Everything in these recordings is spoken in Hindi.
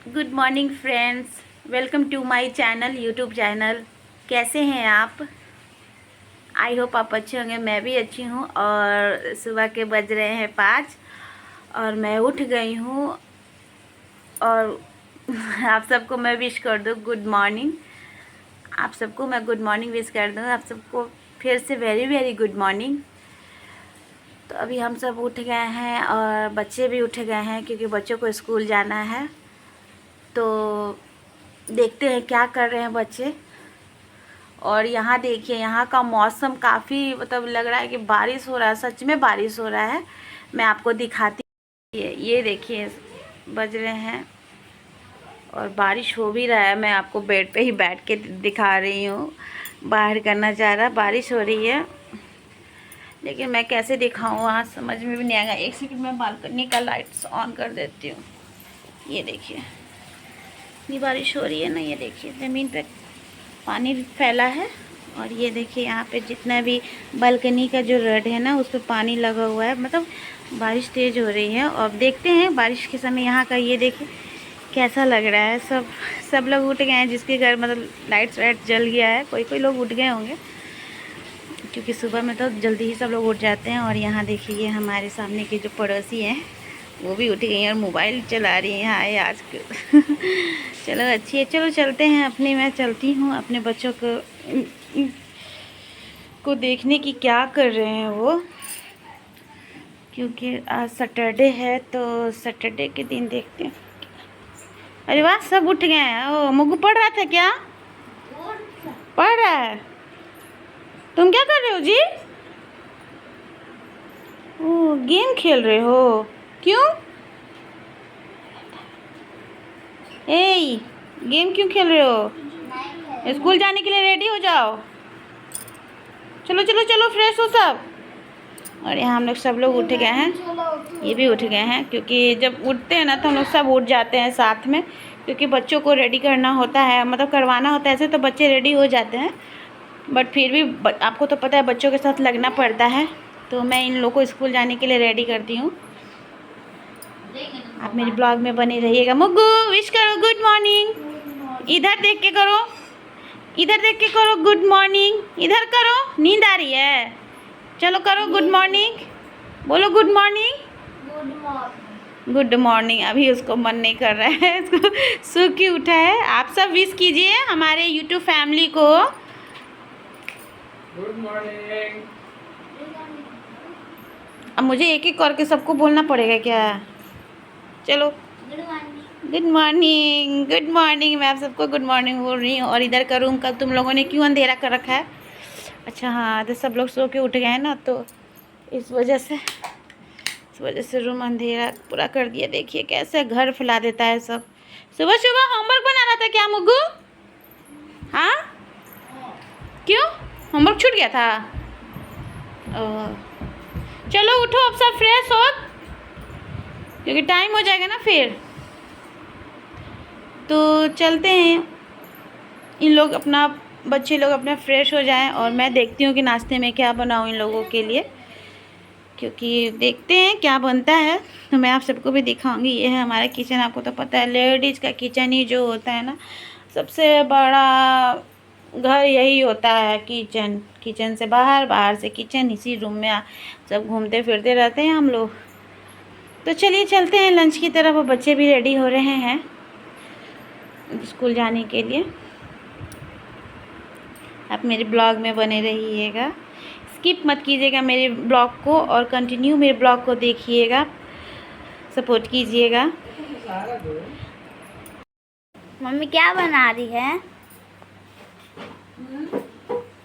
Good morning friends, welcome to my channel, YouTube channel. कैसे हैं आप? आई होप आप अच्छे होंगे। मैं भी अच्छी हूँ। और सुबह के बज रहे हैं 5 और मैं उठ गई हूँ। और आप सबको मैं विश कर दूँ गुड मॉर्निंग। आप सबको मैं गुड मॉर्निंग विश कर दूँ। आप सबको फिर से वेरी वेरी गुड मॉर्निंग। तो अभी हम सब उठ गए हैं और बच्चे भी उठ गए हैं क्योंकि बच्चों को स्कूल जाना है। तो देखते हैं क्या कर रहे हैं बच्चे। और यहाँ देखिए, यहाँ का मौसम काफ़ी मतलब लग रहा है कि बारिश हो रहा है। सच में बारिश हो रहा है। मैं आपको दिखाती हूँ। ये देखिए, बज रहे हैं और बारिश हो भी रहा है। मैं आपको बेड पे ही बैठ के दिखा रही हूँ। बाहर का नज़ारा, बारिश हो रही है लेकिन मैं कैसे दिखाऊँ वहाँ समझ में भी नहीं आएगा। एक सेकंड में बालकनी का लाइट्स ऑन कर देती हूँ। ये देखिए, ये बारिश हो रही है ना। ये देखिए ज़मीन पे पानी फैला है। और ये देखिए यहाँ पे जितना भी बालकनी का जो रड है ना, उस पर पानी लगा हुआ है। मतलब बारिश तेज़ हो रही है। और देखते हैं बारिश के समय यहाँ का, ये देखिए कैसा लग रहा है। सब लोग उठ गए हैं जिसके घर मतलब लाइट्स वाइट जल गया है। कोई कोई लोग उठ गए होंगे क्योंकि सुबह में तो जल्दी ही सब लोग उठ जाते हैं। और यहाँ देखिए हमारे सामने के जो पड़ोसी हैं वो भी उठ गई हैं और मोबाइल चला रही हैं। हाय आज चलो अच्छी है। चलो चलते हैं अपने, मैं चलती हूँ अपने बच्चों को देखने की क्या कर रहे हैं वो, क्योंकि आज सैटरडे है तो सैटरडे के दिन देखते हैं। अरे वाह, सब उठ गए हैं। ओ मुग्गू पढ़ रहा था क्या? पढ़ रहा है। तुम क्या कर रहे हो जी? ओ गेम खेल रहे हो? क्यों? ए गेम क्यों खेल रहे हो? स्कूल जाने के लिए रेडी हो जाओ। चलो चलो चलो, फ्रेश हो सब। और यहाँ हम लोग सब लोग उठ गए हैं। ये भी उठ गए हैं क्योंकि जब उठते हैं ना तो हम लोग सब उठ जाते हैं साथ में, क्योंकि बच्चों को रेडी करना होता है, मतलब करवाना होता है। ऐसे तो बच्चे रेडी हो जाते हैं बट फिर भी आपको तो पता है बच्चों के साथ लगना पड़ता है। तो मैं इन लोगों को स्कूल जाने के लिए रेडी करती हूँ। आप मेरे ब्लॉग में बने रहिएगा। मुग्गू विश करो गुड मॉर्निंग। इधर देख के करो, इधर देख के करो गुड मॉर्निंग। इधर करो, नींद आ रही है। चलो करो गुड मॉर्निंग, बोलो गुड मॉर्निंग। Good morning. अभी उसको मन नहीं कर रहा है, उसको सो के उठा है। आप सब विश कीजिए हमारे यूट्यूब फैमिली को गुड मॉर्निंग। अब मुझे एक एक करके सबको बोलना पड़ेगा क्या? चलो गुड मॉर्निंग, गुड मॉर्निंग। मैं आप सबको गुड मॉर्निंग बोल रही हूँ। और इधर का रूम का तुम लोगों ने क्यों अंधेरा कर रखा है? अच्छा हाँ, तो सब लोग सो के उठ गए हैं ना, तो इस वजह से रूम अंधेरा पूरा कर दिया। देखिए कैसे घर फैला देता है सब। सुबह सुबह होमवर्क बना रहा था क्या मुग्गू? हाँ, क्यों होमवर्क छूट गया था? चलो उठो अब सब फ्रेश हो, क्योंकि टाइम हो जाएगा ना फिर। तो चलते हैं, इन लोग अपना, बच्चे लोग अपना फ्रेश हो जाएं और मैं देखती हूँ कि नाश्ते में क्या बनाऊँ इन लोगों के लिए, क्योंकि देखते हैं क्या बनता है। तो मैं आप सबको भी दिखाऊंगी। ये है हमारा किचन। आपको तो पता है लेडीज़ का किचन ही जो होता है ना, सबसे बड़ा घर यही होता है। किचन से बाहर, बाहर से किचन, इसी रूम में सब घूमते फिरते रहते हैं हम लोग। तो चलिए चलते हैं लंच की तरफ। बच्चे भी रेडी हो रहे हैं स्कूल जाने के लिए। आप मेरे ब्लॉग में बने रहिएगा, स्किप मत कीजिएगा मेरे ब्लॉग को और कंटिन्यू मेरे ब्लॉग को देखिएगा, सपोर्ट कीजिएगा। मम्मी क्या बना रही है?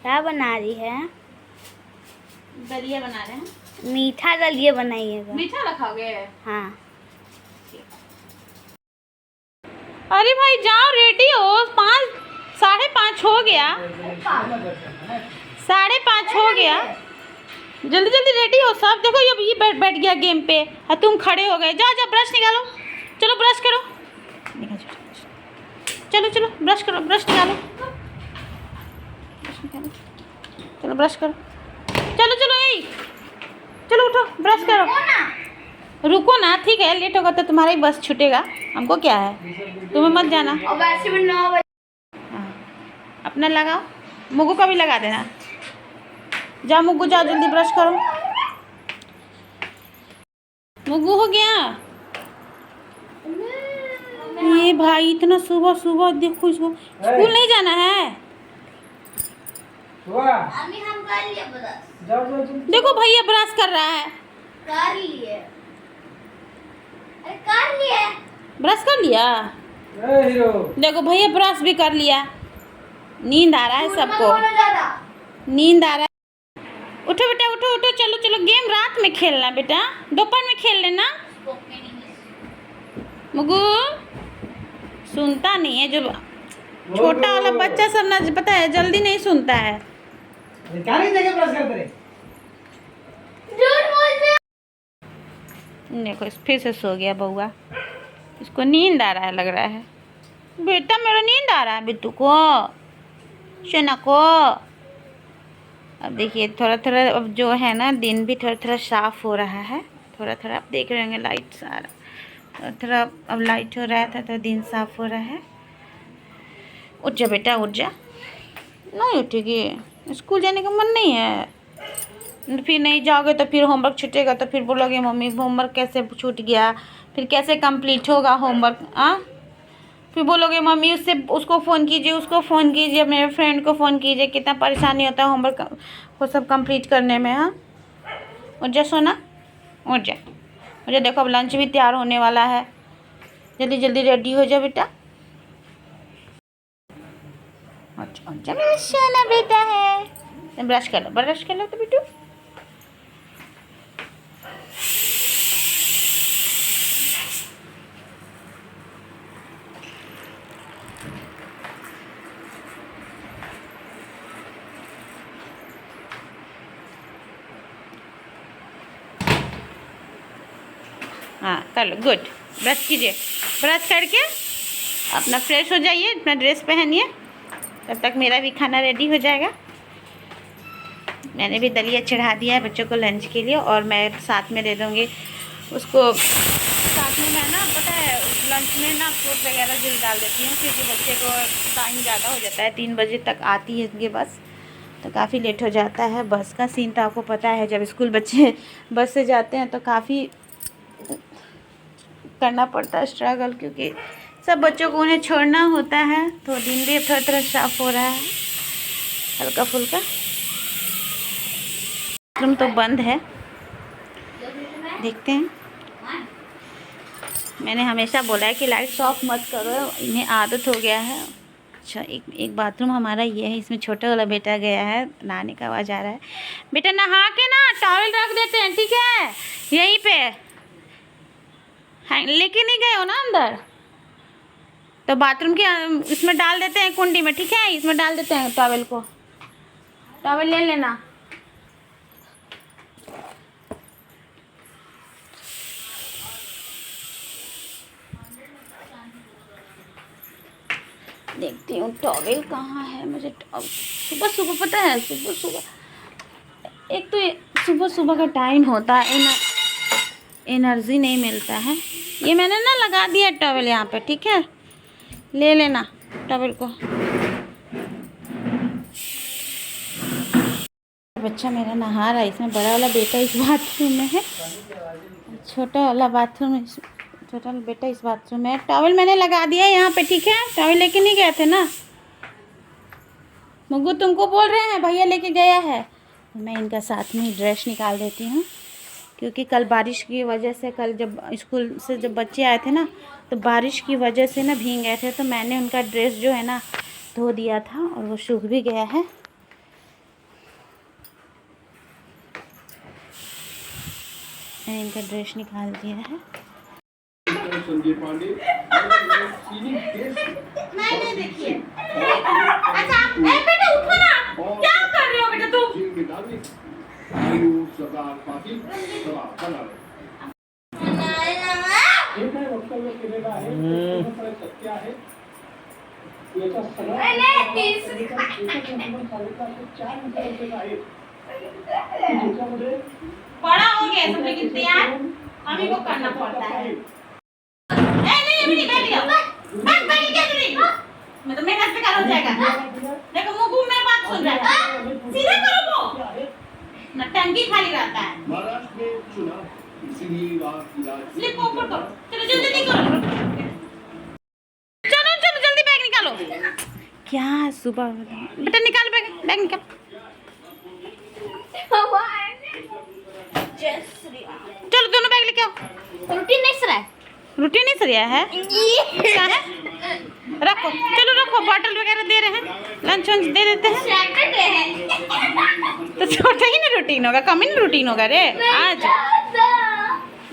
क्या बना रही है? दलिया बना रहे हैं। मीठा दलिया बनाइएगा। मीठा रखोगे? हाँ। अरे भाई जाओ, रेडी हो। 5:30 हो गया, 5:30 हो गया। जल्दी जल्दी रेडी हो सब। देखो ये बैठ गया गेम पे और तुम खड़े हो गए। जाओ जाओ, ब्रश निकालो। चलो ब्रश करो, चलो चलो ब्रश करो, ब्रश निकालो, चलो ब्रश करो। चलो चलो, यही चलो, उठो ब्रश करो। रुको ना, ठीक है, लेट होगा तो तुम्हारा ही बस छूटेगा, हमको क्या है, तुम्हें मत जाना। और वैसे भी 9 बजे। हाँ, अपना लगाओ, मुग्गू का भी लगा देना। जाओ मुग्गू, जाओ जल्दी ब्रश करो। मुग्गू हो गया? ये भाई इतना सुबह सुबह देखो इसको, स्कूल नहीं जाना है? अम्मी हम कर लिए ब्रश। देखो भैया ब्रश कर रहा है। कर लिए। अरे कर लिए। ब्रश कर लिया? देखो भैया ब्रश भी कर लिया। नींद आ रहा है सबको, नींद आ रहा है। उठो बेटा, उठो उठो, चलो चलो, गेम रात में खेलना बेटा, दोपहर में खेल लेना। मुग्गू सुनता नहीं है, जो छोटा वाला बच्चा सब ना, पता है जल्दी नहीं सुनता है। देखो फिर से सो गया बउआ, इसको नींद आ रहा है लग रहा है। बेटा मेरा नींद आ रहा है बिट्टू को, शना को। अब देखिए थोड़ा थोड़ा अब जो है ना, दिन भी थोड़ा थोड़ा साफ हो रहा है, थोड़ा थोड़ा आप देख रहे होंगे लाइट सारा थोड़ा थोड़ा अब लाइट हो रहा था तो दिन साफ हो रहा है। उठ जा बेटा, उठ जा। नहीं उठेगी, स्कूल जाने का मन नहीं है। फिर नहीं जाओगे तो फिर होमवर्क छूटेगा, तो फिर बोलोगे मम्मी होमवर्क कैसे छूट गया, फिर कैसे कंप्लीट होगा होमवर्क। फिर बोलोगे मम्मी उससे उसको फ़ोन कीजिए, उसको फ़ोन कीजिए, मेरे फ्रेंड को फ़ोन कीजिए, कितना परेशानी होता है होमवर्क वो सब कंप्लीट करने में। हाँ उठ जा सोना, उठ जा, मुझे देखो अब लंच भी तैयार होने वाला है, जल्दी जल्दी रेडी हो जा बेटा। अच्छा मेरा सोना बेटा है, ब्रश कर लो, ब्रश कर लो तो बेटू। हाँ कर लो, गुड। ब्रश कीजिए, ब्रश करके अपना फ्रेश हो जाइए, अपना ड्रेस पहनिए, तब तक मेरा भी खाना रेडी हो जाएगा। मैंने भी दलिया चढ़ा दिया है बच्चों को लंच के लिए, और मैं साथ में दे दूँगी उसको। साथ में मैं ना, पता है लंच में ना फ्रूट वगैरह जरूर डाल देती हूँ, क्योंकि बच्चे को टाइम ज़्यादा हो जाता है, 3 बजे तक आती है इनकी बस, तो काफ़ी लेट हो जाता है। बस का सीन तो आपको पता है, जब स्कूल बच्चे बस से जाते हैं तो काफ़ी करना पड़ता है स्ट्रगल, क्योंकि सब बच्चों को उन्हें छोड़ना होता है। तो दिन भी थोड़ा थोड़ा साफ हो रहा है हल्का फुल्का। रूम तो बंद है, देखते हैं। मैंने हमेशा बोला है कि लाइट्स ऑफ मत करो, इन्हें आदत हो गया है। अच्छा एक बाथरूम हमारा ये है, इसमें छोटा वाला बेटा गया है, नहाने का आवाज़ आ रहा है। बेटा नहा के ना टॉवल रख देते हैं, ठीक है, यहीं पे लेके नहीं गए हो ना अंदर, तो बाथरूम के इसमें डाल देते हैं कुंडी में, ठीक है, इसमें डाल देते हैं टॉवल को, टॉवल ले लेना। देखती हूँ टॉवल कहाँ है, मुझे सुबह सुबह पता है, सुबह सुबह एक तो सुबह सुबह का टाइम होता है, एनर्जी नहीं मिलता है। ये मैंने ना लगा दिया टॉवल यहाँ पे, ठीक है, ले लेना टॉवल को। बच्चा मेरा नहा रहा है, इसमें बड़ा वाला बेटा इस बाथरूम में है, छोटा वाला बाथरूम, छोटा वाला बेटा इस बाथरूम में है। टॉवल मैंने लगा दिया है यहाँ पे, ठीक है, टॉवल लेके नहीं गए थे ना मुग्गू, तुमको बोल रहे हैं भैया लेके गया है। मैं इनका साथ में ही ड्रेस निकाल देती हूँ, क्योंकि कल बारिश की वजह से, कल जब स्कूल से जब बच्चे आए थे ना, तो बारिश की वजह से ना भीग गए थे, तो मैंने उनका ड्रेस जो है ना धो दिया था, और वो सूख भी गया है। मैंने इनका ड्रेस निकाल दिया है। संजय पांडे नहीं देखिए, अच्छा बेटा उठो ना, क्या कर रहे हो बेटा तुम? सरदार पाटिल वक्तव्य केलेलं आहे, सत्य आहे। याचा सगळा 4 आहेत, ज्याच्यामध्ये बड़ा हो गया तुमने कितने यार अभी को करना पड़ता है। नहीं अभी नहीं, बैठ गया बैठ गया नहीं, मैं तो मेहनत बेकार हो जाएगा। देखो मुंह में बात सुन रहा है, सीधा करो वो ना, टंकी खाली रहता है। महाराष्ट्र में चुनाव इसीलिए स्लिप ऊपर करो, चलो जल्दी करो, चलो चलो जल्दी बैग निकालो। क्या सुबह बेटा निकाल बैग निकाल। चलो दोनों बैग लेके आओ। रूटीन नहीं सर है। रूटीन नहीं सरिया है क्या है? रखो चलो रखो, बॉटल वगैरह दे रहे हैं, लंच वंच दे देते हैं। सैटरडे है तो छोटा ही ना रूटीन होगा, कम ही ना रूटीन होगा रे आज।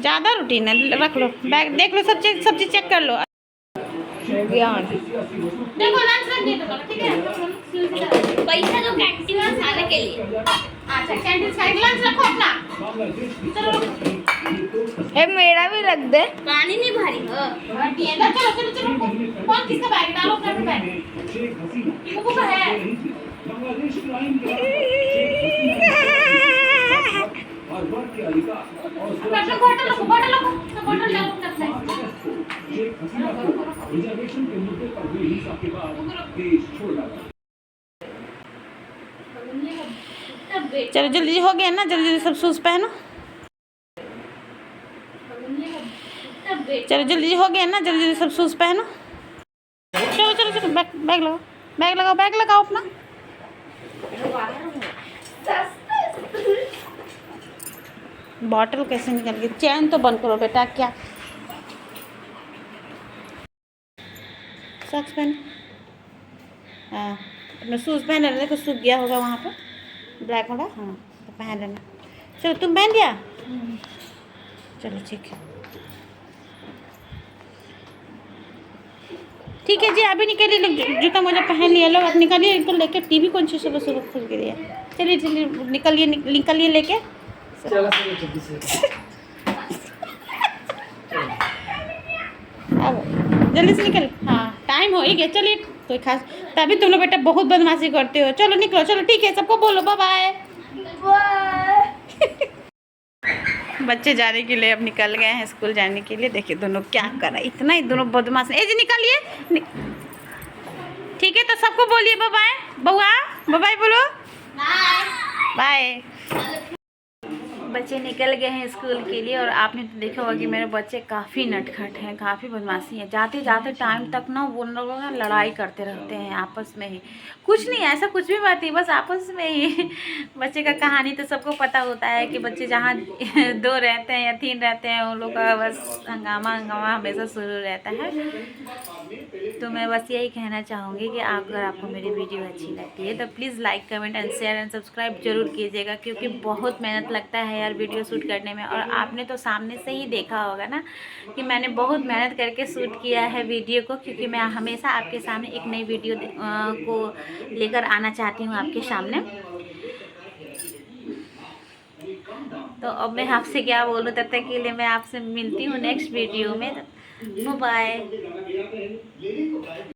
ज़्यादा रूटीन है, रख लो बैग, देख लो सब चीज़ चेक कर लो। देखो लंच रख दिए तो ठीक है। पैसा जो कैंटीन में खाने के लिए। अच्छा कैंटीन से लंच रखो अपना, चलो रखो। ए मेरा भी रख दे। पानी नहीं भरी हो। चलो चलो चलो, कौन किसका बैग डालो अपना बैग, ये का है। अपना बॉटल रखो, बॉटल रखो, तो बॉटल डालो अपना साइड। रिजर्वेशन के मुद्दे पर हुई हिंसा के बाद देश छोड़ डाला। चलो जल्दी हो गया ना, जल्दी सब शूज पहनो। चलो जल्दी हो गया ना, जल्दी सब शूज पहनो। चलो चलो चलो बैग लगाओ, बैग लगाओ अपना। बॉटल कैसे निकल गई? चैन तो बंद करो बेटा। क्या सॉक्स पहन, हाँ अपना शूज़ पहन लेना, देखो सूख गया होगा वहाँ पर ब्लैक वाला, हाँ तो पहन लेना। चलो तुम पहन लिया, चलो ठीक है। ठीक है जी, अभी निकलिए, जूता मोजा पहन लिया लोग, अब निकालिए इनको लेके। टीवी कौन सी सुबह सुबह खुल गई है? चलिए चलिए निकलिए लेके। अब जल्दी से निकल, हाँ टाइम हो ही गया। चलिए कोई खास, तभी तुम लोग बेटा बहुत बदमाशी करते हो। चलो निकलो, चलो ठीक है, सबको बोलो बाय बाय। बच्चे जाने के लिए अब निकल गए हैं स्कूल जाने के लिए। देखिए दोनों क्या कर रहा है, इतना ही दोनों बदमाश। ए जी निकालिए, ठीक है तो सबको बोलिए बाय बाय। बउआ बाय बाय बोलो, बाय। बच्चे निकल गए हैं स्कूल के लिए, और आपने तो देखा होगा कि मेरे बच्चे काफ़ी नटखट हैं, काफ़ी बदमाशी हैं। जाते जाते टाइम तक ना वो लोग ना लड़ाई करते रहते हैं आपस में ही। कुछ नहीं ऐसा कुछ भी बात नहीं, बस आपस में ही। बच्चे का कहानी तो सबको पता होता है कि बच्चे जहाँ 2 रहते हैं या 3 रहते हैं, उन लोग का बस हंगामा हमेशा शुरू रहता है। तो मैं बस यही कहना चाहूँगी कि अगर आपको मेरी वीडियो अच्छी लगती है तो please like comment and share and subscribe जरूर कीजिएगा, क्योंकि बहुत मेहनत लगता है यार वीडियो शूट करने में। और आपने तो सामने से ही देखा होगा ना कि मैंने बहुत मेहनत करके शूट किया है वीडियो को, क्योंकि मैं हमेशा आपके सामने एक नई वीडियो को लेकर आना चाहती हूँ आपके सामने। तो अब मैं आपसे क्या बोलूँ, तब तक के लिए मैं आपसे मिलती हूँ नेक्स्ट वीडियो में। बाय।